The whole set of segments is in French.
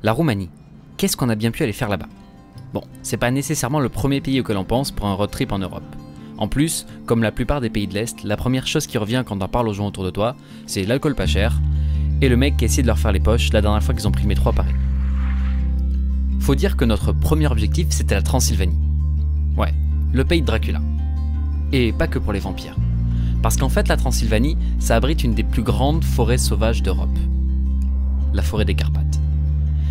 La Roumanie, qu'est-ce qu'on a bien pu aller faire là-bas? Bon, c'est pas nécessairement le premier pays auquel on pense pour un road trip en Europe. En plus, comme la plupart des pays de l'Est, la première chose qui revient quand on parle aux gens autour de toi, c'est l'alcool pas cher, et le mec qui essaie de leur faire les poches la dernière fois qu'ils ont pris le métro à Paris. Faut dire que notre premier objectif, c'était la Transylvanie. Ouais, le pays de Dracula. Et pas que pour les vampires. Parce qu'en fait, la Transylvanie, ça abrite une des plus grandes forêts sauvages d'Europe. La forêt des Carpates.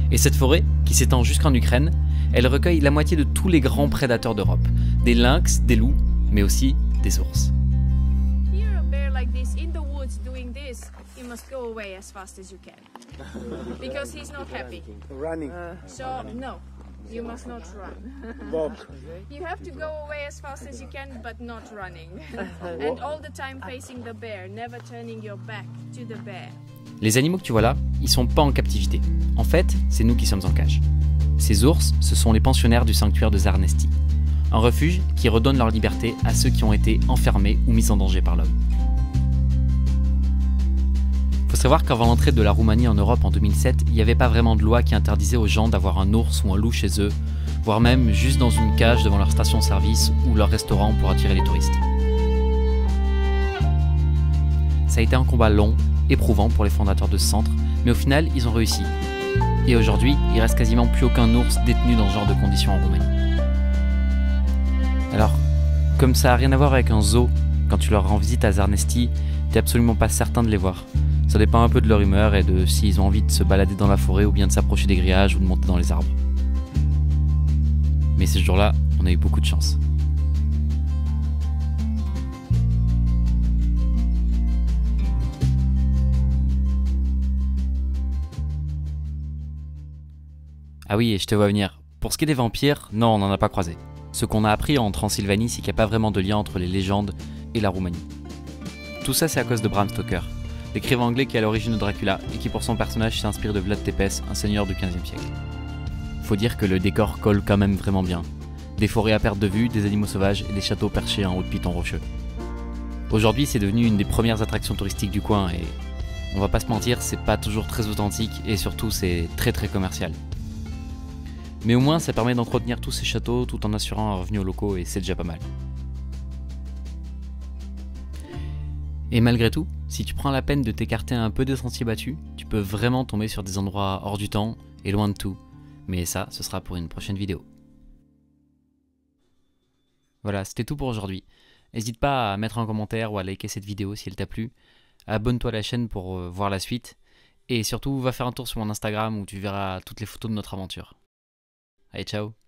Et cette forêt, qui s'étend jusqu'en Ukraine, elle recueille la moitié de tous les grands prédateurs d'Europe. Des lynx, des loups, mais aussi des ours. You must go away as fast as you can because he's not happy. Running. So no, you must not run. Walk. You have to go away as fast as you can, but not running. And all the time facing the bear, never turning your back to the bear. Les animaux que tu vois là, ils sont pas en captivité. En fait, c'est nous qui sommes en cage. Ces ours, ce sont les pensionnaires du sanctuaire de Zărnăști, un refuge qui redonne leur liberté à ceux qui ont été enfermés ou mis en danger par l'homme. Faut savoir qu'avant l'entrée de la Roumanie en Europe en 2007, il n'y avait pas vraiment de loi qui interdisait aux gens d'avoir un ours ou un loup chez eux, voire même juste dans une cage devant leur station-service ou leur restaurant pour attirer les touristes. Ça a été un combat long, éprouvant pour les fondateurs de ce centre, mais au final, ils ont réussi. Et aujourd'hui, il reste quasiment plus aucun ours détenu dans ce genre de conditions en Roumanie. Alors, comme ça n'a rien à voir avec un zoo, quand tu leur rends visite à Zărnăști, t'es absolument pas certain de les voir. Ça dépend un peu de leur humeur et de s'ils ont envie de se balader dans la forêt ou bien de s'approcher des grillages ou de monter dans les arbres. Mais ce jour-là, on a eu beaucoup de chance. Ah oui, et je te vois venir. Pour ce qui est des vampires, non, on n'en a pas croisé. Ce qu'on a appris en Transylvanie, c'est qu'il n'y a pas vraiment de lien entre les légendes et la Roumanie. Tout ça, c'est à cause de Bram Stoker, l'écrivain anglais qui est à l'origine de Dracula et qui pour son personnage s'inspire de Vlad Tepes, un seigneur du XVe siècle. Faut dire que le décor colle quand même vraiment bien. Des forêts à perte de vue, des animaux sauvages et des châteaux perchés en haut de pitons rocheux. Aujourd'hui, c'est devenu une des premières attractions touristiques du coin et on va pas se mentir, c'est pas toujours très authentique et surtout c'est très commercial. Mais au moins ça permet d'entretenir tous ces châteaux tout en assurant un revenu aux locaux et c'est déjà pas mal. Et malgré tout, si tu prends la peine de t'écarter un peu des sentiers battus, tu peux vraiment tomber sur des endroits hors du temps et loin de tout. Mais ça, ce sera pour une prochaine vidéo. Voilà, c'était tout pour aujourd'hui. N'hésite pas à mettre un commentaire ou à liker cette vidéo si elle t'a plu. Abonne-toi à la chaîne pour voir la suite. Et surtout, va faire un tour sur mon Instagram où tu verras toutes les photos de notre aventure. Allez, ciao!